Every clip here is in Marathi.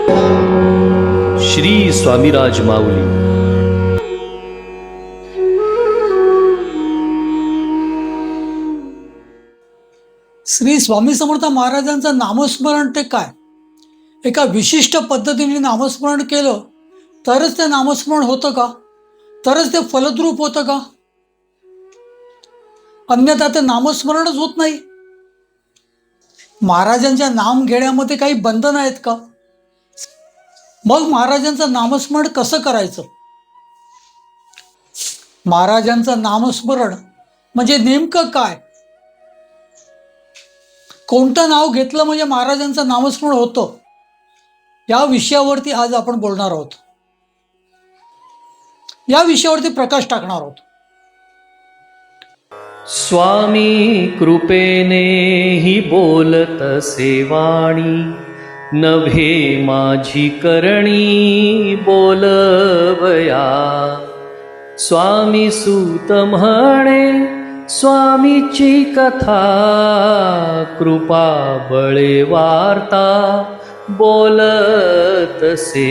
श्री स्वामीराज माऊली. श्री स्वामी समर्थ महाराजांचं नामस्मरण ते काय? एका विशिष्ट पद्धतीने नामस्मरण केलं तरच ते नामस्मरण होतं का? तरच ते फलद्रूप होतं का? अन्यथा ते नामस्मरणच होत नाही. महाराजांच्या नाम घेण्यामध्ये काही बंधन आहेत का? मग महाराजांचं नामस्मरण कसं करायचं? महाराजांचं नामस्मरण म्हणजे नेमकं काय? कोणतं नाव घेतलं म्हणजे महाराजांचं नामस्मरण होतं, या विषयावरती आज आपण बोलणार आहोत. या विषयावरती प्रकाश टाकणार आहोत. स्वामी कृपेने ही बोलत सेवाणी, नभे माझी करणी बोलवया. स्वामी सूत म्हणे स्वामीची कथा, कृपा बळे वार्ता बोलतसे.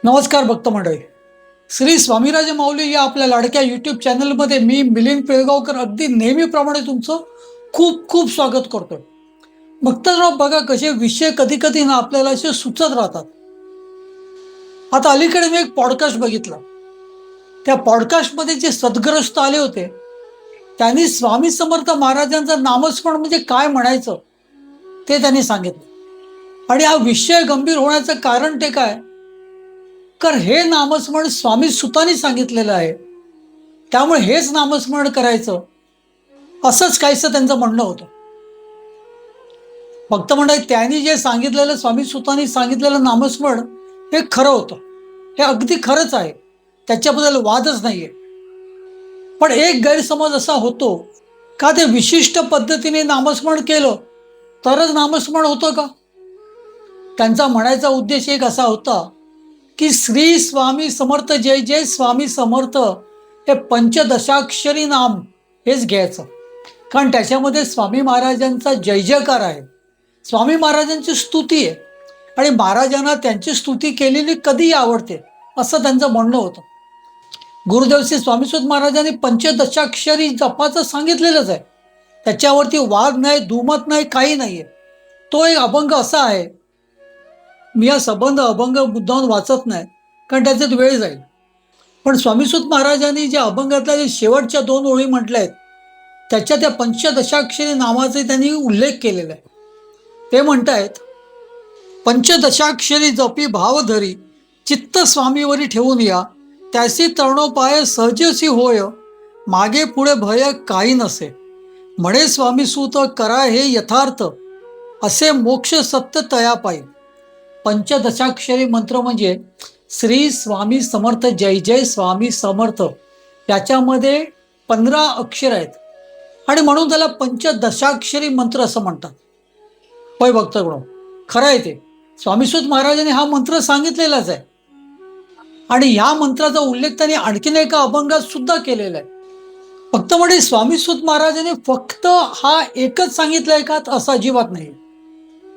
नमस्कार भक्त मंडळी, श्री स्वामीराज माऊली या आपल्या लाडक्या यूट्यूब चॅनलमध्ये मी मिलिंद पिळगावकर अगदी नेहमीप्रमाणे तुमचं खूप खूप स्वागत करतोय. भक्तराव, बघा कसे विषय कधी कधी ना आपल्याला असे सुचत राहतात. आता अलीकडे मी एक पॉडकास्ट बघितला. त्या पॉडकास्टमध्ये जे सद्ग्रस्त आले होते त्यांनी स्वामी समर्थ महाराजांचं नामस्मरण म्हणजे काय म्हणायचं ते त्यांनी सांगितलं. आणि हा विषय गंभीर होण्याचं कारण ते काय? तर हे नामस्मरण स्वामी सुतांनी सांगितलेलं आहे, त्यामुळे हेच नामस्मरण करायचं असंच काहीसं त्यांचं म्हणणं होतं. भक्त मंडळी, त्यांनी जे सांगितलेलं, स्वामी सुतांनी सांगितलेलं नामस्मरण हे खरं होतं. हे अगदी खरंच आहे, त्याच्याबद्दल वादच नाहीये. पण एक गैरसमज असा होतो का ते विशिष्ट पद्धतीने नामस्मरण केलं तरच नामस्मरण होतं का? त्यांचा म्हणायचा उद्देश एक असा होता की श्री स्वामी समर्थ, जय जय स्वामी समर्थ हे पंचदशाक्षरी नाम हेच घ्यायचं. कारण त्याच्यामध्ये स्वामी महाराजांचा जय जयकार आहे, स्वामी महाराजांची स्तुती आहे आणि महाराजांना त्यांची स्तुती केलेली कधीही आवडते असं त्यांचं म्हणणं होतं. गुरुदेव श्री स्वामीसुत महाराजांनी पंचदशाक्षरी जपाचं सांगितलेलंच आहे, त्याच्यावरती वाद नाही, दुमत नाही, काही नाहीये. तो एक अभंग असा आहे, मी हा संबंध अभंग मुद्दाम वाचत नाही कारण त्याच्यात वेळ जाईल. पण स्वामीसुत महाराजांनी ज्या अभंगातल्या जे शेवटच्या 2 ओळी म्हटल्या आहेत त्याच्या त्या पंचदशाक्षरी नामाचा त्यांनी उल्लेख केलेला आहे. ते म्हणतायत, पंचदशाक्षरी जपी भाव धरी, चित्त स्वामीवरी ठेवून या, त्यासी तरणोपाय सहजसी होय, मागे पुढे भय काही नसे. म्हणे स्वामी सूत करा हे यथार्थ, असे मोक्ष सत्य तया पायी. पंचदशाक्षरी मंत्र म्हणजे श्री स्वामी समर्थ, जय जय स्वामी समर्थ, याच्यामध्ये 15 अक्षर आहेत आणि म्हणून त्याला पंचदशाक्षरी मंत्र असं म्हणतात. होय भक्तगण, खरं आहे ते. स्वामीसुत महाराजांनी हा मंत्र सांगितलेलाच आहे आणि ह्या मंत्राचा उल्लेख त्यांनी आणखीन एका अभंगात सुद्धा केलेला आहे. फक्त म्हणजे स्वामीसुत महाराजांनी फक्त हा एकच सांगितलाय का? असं अजिबात नाही.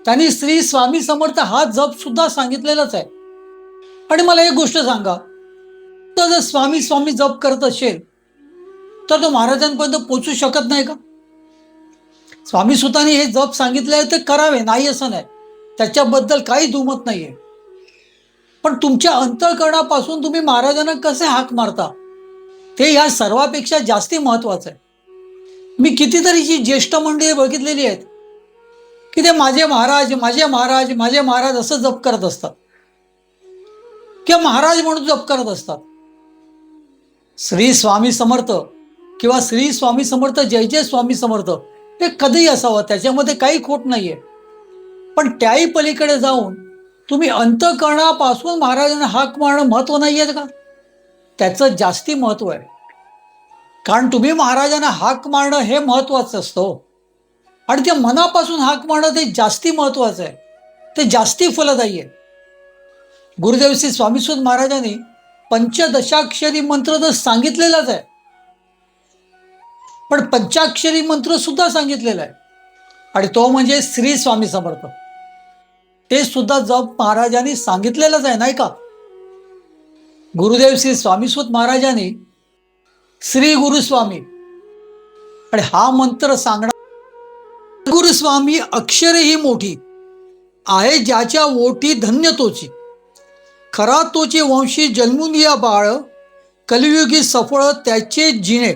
त्यांनी श्री स्वामी समर्थ हा जप सुद्धा सांगितलेलाच आहे. आणि मला एक गोष्ट सांगा, तर जर स्वामी स्वामी जप करत असेल तर तो महाराजांपर्यंत पोचू शकत नाही का? स्वामी सुतांनी हे जप सांगितले आहे ते करावे, नाही असं नाही, त्याच्याबद्दल काही दुमत नाहीये. पण तुमच्या अंतःकरणापासून तुम्ही महाराजांना कसे हाक मारता ते या सर्वापेक्षा जास्ती महत्वाचं आहे. मी कितीतरी जी ज्येष्ठ मंडळी बघितलेली आहेत की ते माझे महाराज माझे महाराज माझे महाराज असं जप करत असतात किंवा महाराज म्हणून जप करत असतात. श्री स्वामी समर्थ किंवा श्री स्वामी समर्थ, जय जय स्वामी समर्थ हे कधीही असावं, त्याच्यामध्ये काही खोट नाहीये. पण त्याही पलीकडे जाऊन तुम्ही अंतःकरणापासून महाराजांना हाक मारणं महत्व नाही आहे का? त्याचं जास्ती महत्व आहे. कारण तुम्ही महाराजांना हाक मारणं हे महत्वाचं असतं आणि ते मनापासून हाक मारणं ते जास्ती महत्वाचं आहे, ते जास्ती फलदायी आहे. गुरुदेव श्री स्वामीसुत महाराजांनी पंचदशाक्षरी मंत्र तर सांगितलेलाच आहे, पण पंचाक्षरी मंत्र सुद्धा सांगितलेला आहे आणि तो म्हणजे श्री स्वामी समर्थ. ते सुद्धा जप महाराजांनी सांगितलेलंच आहे, नाही का? गुरुदेव श्री स्वामीसूत महाराजांनी श्री गुरुस्वामी आणि हा मंत्र सांगणार, गुरुस्वामी अक्षरे ही मोठी आहे ज्याच्या ओठी धन्य तोची, खरा तोचे वंशी जन्मून या बाळ, कलियुगी सफळ त्याचे जिणे,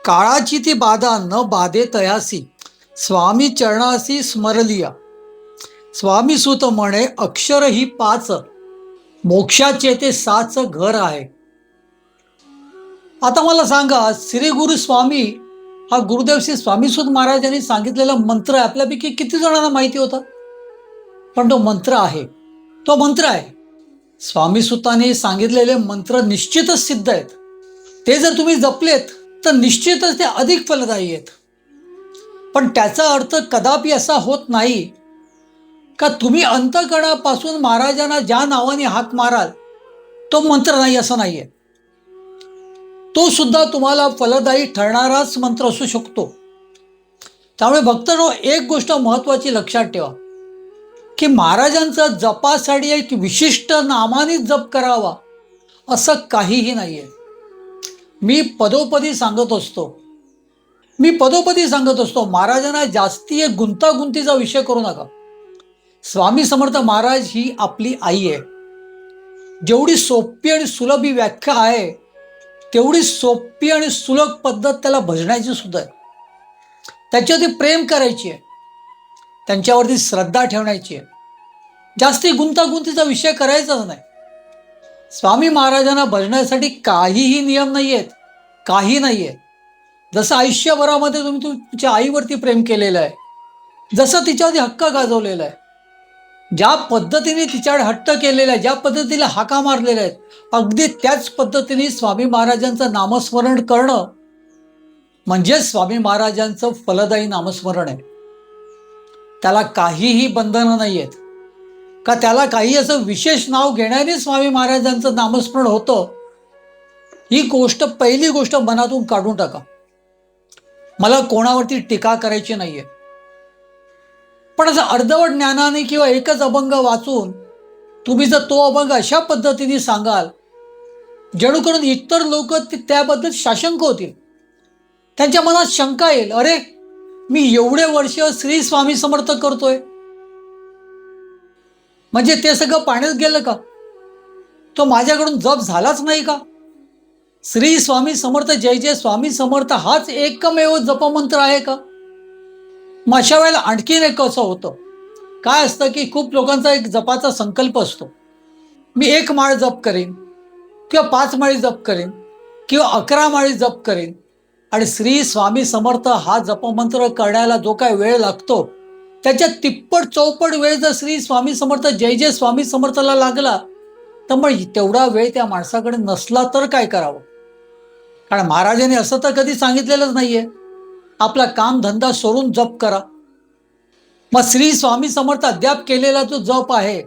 काळाची ती बाधा न बाधे तयासी, स्वामी चरणासी स्मरलिया. स्वामी सुत म्हणे अक्षर ही पाच, मोक्षाचे ते साच घर आहे. आता मला सांगा, श्री गुरु स्वामी हा गुरुदेव श्री स्वामीसूत महाराजांनी सांगितलेला मंत्र आहे. आपल्यापैकी किती जणांना माहिती होता? पण तो मंत्र आहे, तो मंत्र आहे. स्वामीसूतांनी सांगितलेले मंत्र निश्चितच सिद्ध आहेत. ते जर तुम्ही जपलेत तर निश्चितच ते अधिक फलदायी आहेत. पण त्याचा अर्थ कदापि असा होत नाही का तुम्ही अंतःकरणापासून महाराजांना ज्या नावाने हाक माराल तो मंत्र नाही, असं नाहीये. तो सुद्धा तुम्हाला फलदायी ठरणाराच मंत्र असू शकतो. त्यामुळे भक्तांनो, एक गोष्ट महत्वाची लक्षात ठेवा की महाराजांचा जपासाठी एक विशिष्ट नामाने जप करावा असं काहीही नाहीये. मी पदोपदी सांगत असतो महाराजांना जास्ती एक गुंतागुंतीचा विषय करू नका. स्वामी समर्थ महाराज ही आपली आई आहे. जेवढी सोपी आणि सुलभ ही व्याख्या आहे, तेवढी सोपी आणि सुलभ पद्धत त्याला भजण्याची सुद्धा आहे. त्याच्यावरती प्रेम करायची आहे, त्यांच्यावरती श्रद्धा ठेवण्याची आहे. जास्ती गुंतागुंतीचा विषय करायचाच नाही. स्वामी महाराजांना भजण्यासाठी काहीही नियम नाही आहेत, काही नाही आहे. जसं आयुष्यभरामध्ये तुम्ही तुमच्या आईवरती प्रेम केलेलं आहे, जसं तिच्यावरती हक्क गाजवलेला आहे, ज्या पद्धतीने तिच्याकडे हट्ट केलेला आहे, ज्या पद्धतीने हाका मारलेल्या आहेत, अगदी त्याच पद्धतीने स्वामी महाराजांचं नामस्मरण करणं म्हणजे स्वामी महाराजांचं फलदायी नामस्मरण आहे. त्याला काहीही बंधनं नाही आहेत का त्याला काही असं विशेष नाव घेण्याने स्वामी महाराजांचं नामस्मरण होतं. ही गोष्ट, पहिली गोष्ट मनातून काढून टाका. मला कोणावरती टीका करायची नाहीये. पण असं अर्धवट ज्ञानाने किंवा एकच अभंग वाचून तुम्ही जर तो अभंग अशा पद्धतीने सांगाल जेणेकरून इतर लोक त्याबद्दल साशंक होतील, त्यांच्या मनात शंका येईल, अरे मी एवढे वर्ष श्री स्वामी समर्थ करतोय, म्हणजे ते सगळं पाण्यात गेलं का? तो माझ्याकडून जप झालाच नाही का? श्री स्वामी समर्थ जय जय स्वामी समर्थ हाच एकमेव जपमंत्र आहे का? मग अशा वेळेला आणखीन एक कसं होतं, काय असतं की खूप लोकांचा एक जपाचा संकल्प असतो, मी 1 माळ जप करेन किंवा 5 माळी जप करेन किंवा 11 माळी जप करेन. आणि श्री स्वामी समर्थ हा जपमंत्र करण्याला जो काय वेळ लागतो त्याच्या तिप्पट चौपट वेळ जर श्री स्वामी समर्थ जय जय स्वामी समर्थला लागला तर मग तेवढा वेळ त्या माणसाकडे नसला तर काय करावं? कारण महाराजांनी असं तर कधी सांगितलेलंच नाहीये, आपला काम धंदा सोडून जप करा. मग श्री स्वामी समर्थ अद्याप केलेला जो जप आहे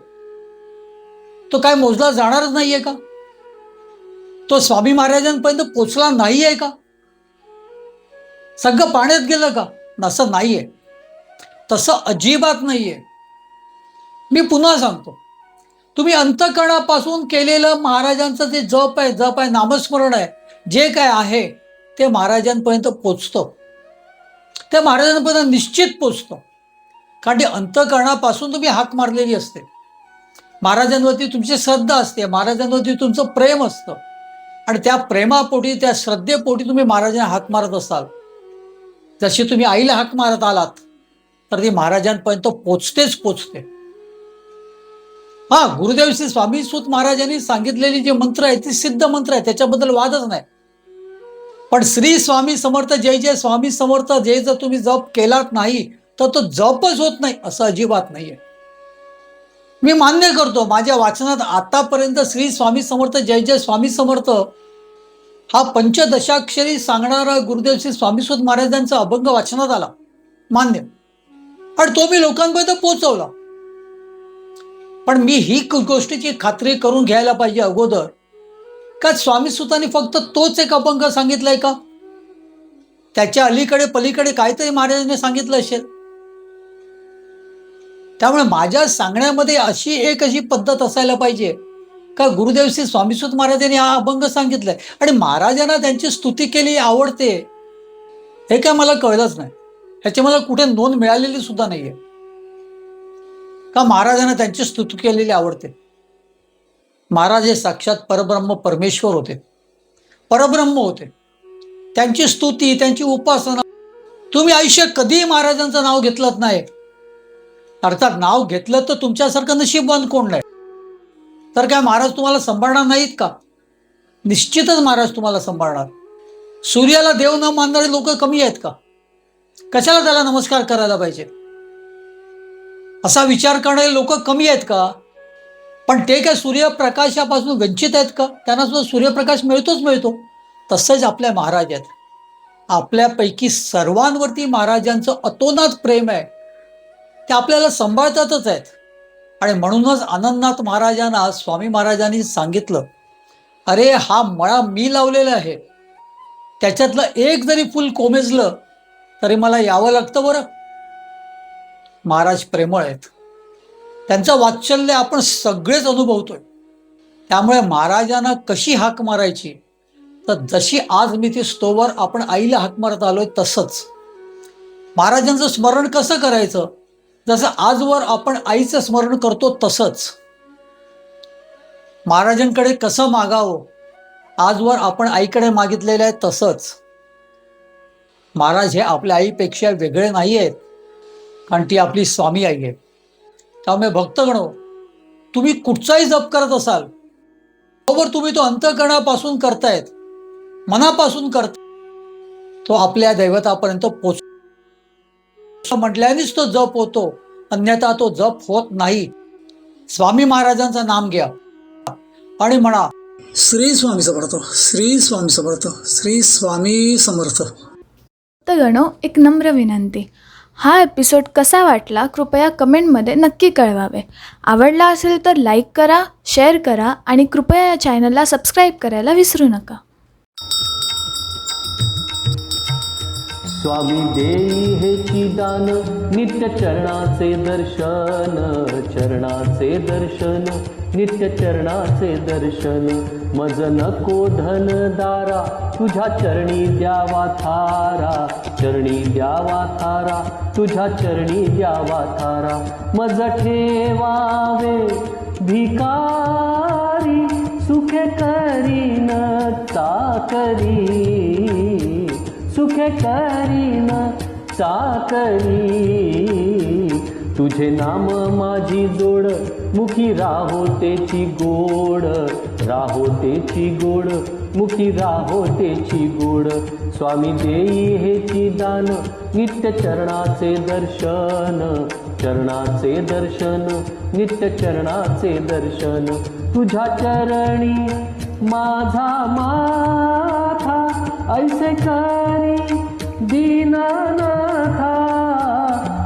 तो काय मोजला जाणारच नाहीये का? तो स्वामी महाराजांपर्यंत पोचला नाहीये का? सगळं पाण्यात गेलं का? असं नाहीये, तसं अजिबात नाहीये. मी पुन्हा सांगतो, तुम्ही अंतःकरणापासून केलेलं महाराजांचं जे जप आहे, नामस्मरण आहे, जे काय आहे ते महाराजांपर्यंत पोचतं. ते महाराजांपर्यंत निश्चित पोचतं. कारण ते अंतःकरणापासून तुम्ही हाक मारलेली असते, महाराजांवरती तुमची श्रद्धा असते, महाराजांवरती तुमचं प्रेम असतं. आणि त्या प्रेमापोटी, त्या श्रद्धेपोटी तुम्ही महाराजांना हाक मारत असाल. जशी तुम्ही आईला हाक मारत आलात तर ती महाराजांपर्यंत पोचतेच पोचते. हा, गुरुदेव श्री स्वामीसूत महाराजांनी सांगितलेली जे मंत्र आहे ती सिद्ध मंत्र आहे, त्याच्याबद्दल वादच नाही. पण श्री स्वामी समर्थ जय जय स्वामी समर्थ जे जर तुम्ही जप केलात नाही तर तो जपच होत नाही असं अजिबात नाहीये. मी मान्य करतो, माझ्या वाचनात आतापर्यंत श्री स्वामी समर्थ जय जय स्वामी समर्थ हा पंचदशाक्षरी सांगणारा गुरुदेव श्री स्वामीसूत महाराजांचा अभंग वाचनात आला, मान्य. आणि तो मी लोकांपर्यंत पोहोचवला. पण मी ही गोष्टीची खात्री करून घ्यायला पाहिजे अगोदर का स्वामीसूतांनी फक्त तोच एक अभंग सांगितलाय का? त्याच्या अलीकडे पलीकडे काहीतरी महाराजांनी सांगितलं असेल. त्यामुळे माझ्या सांगण्यामध्ये अशी पद्धत असायला पाहिजे का गुरुदेव श्री स्वामीसुत महाराजांनी हा अभंग सांगितलाय आणि महाराजांना त्यांची स्तुती केली आवडते हे काय मला कळलंच नाही. ह्याची मला कुठे नोंद मिळालेली सुद्धा नाहीये का महाराजांना त्यांची स्तुती केलेली आवडते. महाराज हे साक्षात परब्रह्म परमेश्वर होते, परब्रह्म होते. त्यांची स्तुती, त्यांची उपासना, तुम्ही आयुष्य कधीही महाराजांचं नाव घेतलंच नाही. अर्थात नाव घेतलं तर तुमच्यासारखं नशीबवान कोण नाही. तर काय महाराज तुम्हाला सांभाळणार नाहीत का? निश्चितच महाराज तुम्हाला सांभाळणार. सूर्याला देव न मानणारे लोक कमी आहेत का? कशाला त्याला नमस्कार करायला पाहिजे असा विचार करणारे लोक कमी आहेत का? पण ते काय सूर्यप्रकाशापासून वंचित आहेत का? त्यांना सुद्धा सूर्यप्रकाश मिळतो. तसंच आपल्या महाराज आहेत. आपल्यापैकी सर्वांवरती महाराजांचं अतोनात प्रेम आहे. ते आपल्याला सांभाळतातच आहेत. आणि म्हणूनच आनंदनाथ महाराजांना स्वामी महाराजांनी सांगितलं, अरे हा मळा मी लावलेला आहे, त्याच्यातलं एक जरी फुल कोमेजलं तरी मला यावं लागतं बरं. महाराज प्रेमळ आहेत. त्यांचं वात्सल्य आपण सगळेच अनुभवतोय. त्यामुळे महाराजांना कशी हाक मारायची तर जशी आज मी ती स्तोवर आपण आईला हाक मारत आलोय तसंच. महाराजांचं स्मरण कसं करायचं? जसं आजवर आपण आईचं स्मरण करतो तसंच. महाराजांकडे कसं मागावं? आजवर आपण आईकडे मागितलेलं आहे तसंच. महाराज हे आपल्या आईपेक्षा वेगळे नाही आहेत, कारण ती आपली स्वामी आई आहे. त्यामुळे भक्तगणो, तुम्ही कुठचाही जप करत असाल बरोबर तुम्ही तो अंतःकरणापासून करतायत, मनापासून करता, तो आपल्या दैवतापर्यंत पोच म्हटल्यानेच तो जप होतो, अन्यथा तो जप होत नाही. स्वामी महाराजांचं नाम घ्या आणि म्हणा, श्री स्वामी समर्थ, श्री स्वामी समर्थ, श्री स्वामी समर्थ. तर गणो, एक नम्र विनंती, हा एपिसोड कसा वाटला कृपया कमेंटमध्ये नक्की कळवावे. आवडला असेल तर लाईक करा, शेअर करा आणि कृपया या चॅनलला सबस्क्राईब करायला विसरू नका. स्वामी देई हेची दान, नित्य चरणाचे दर्शन, चरणाचे दर्शन, नित्य चरणाचे दर्शन. मज नको धन दारा, तुझ्या चरणी द्यावा थारा, चरणी द्यावा थारा, तुझ्या चरणी द्यावा थारा. मज ठेवावे भिकारी, सुखे करीन चाकरी, सुखे करीन चाकरी. तुझे नाम माझी जोड, मुखी राहो तेची गोड, राहो तेची गोड, मुखी राहो तेची गोड. स्वामी देई हेची दान, नित्य चरणाचे दर्शन, चरणाचे दर्शन, नित्य चरणाचे दर्शन. तुझ्या चरणी माझा माथा, ऐसे करी दीनानाथा,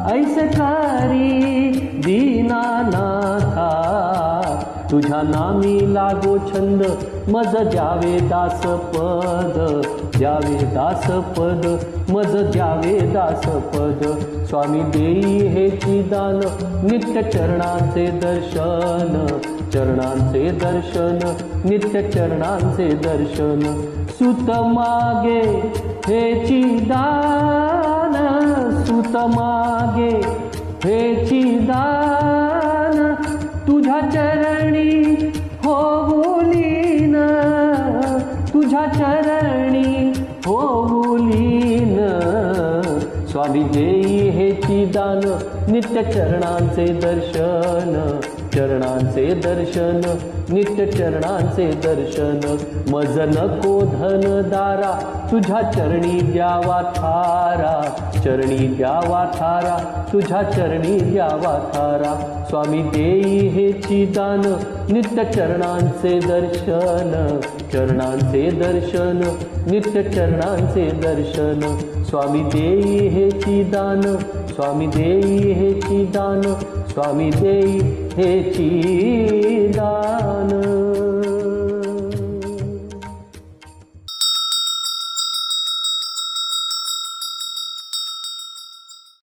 ऐसे करी दीनानाथा. तुझ्या नामी लागो छंद, मज द्यावे दासपद, द्यावे दासपद, मज द्यावे दासपद. स्वामी देई हेची दान, नित्य चरणाचे दर्शन, चरणांचे दर्शन, नित्य चरणांचे दर्शन. सुत मागे हेची दान, सुत मागे हेची दान. तुझ्या चरणी होऊलीन, तुझ्या चरणी होऊलीन. स्वामी देई हेची दान, नित्य चरणांचे दर्शन, चरणांचे दर्शन, नित्य चरणांचे दर्शन. मज नको धन दारा, तुझ्या चरणी द्यावा थारा, चरणी द्यावा थारा, तुझ्या चरणी द्यावा थारा. स्वामी देई हेची दान, नित्य चरणांचे दर्शन, चरणांचे दर्शन, नित्य चरणांचे दर्शन. स्वामी देई हेची दान, स्वामी देई हेची दान, स्वामी देई हेची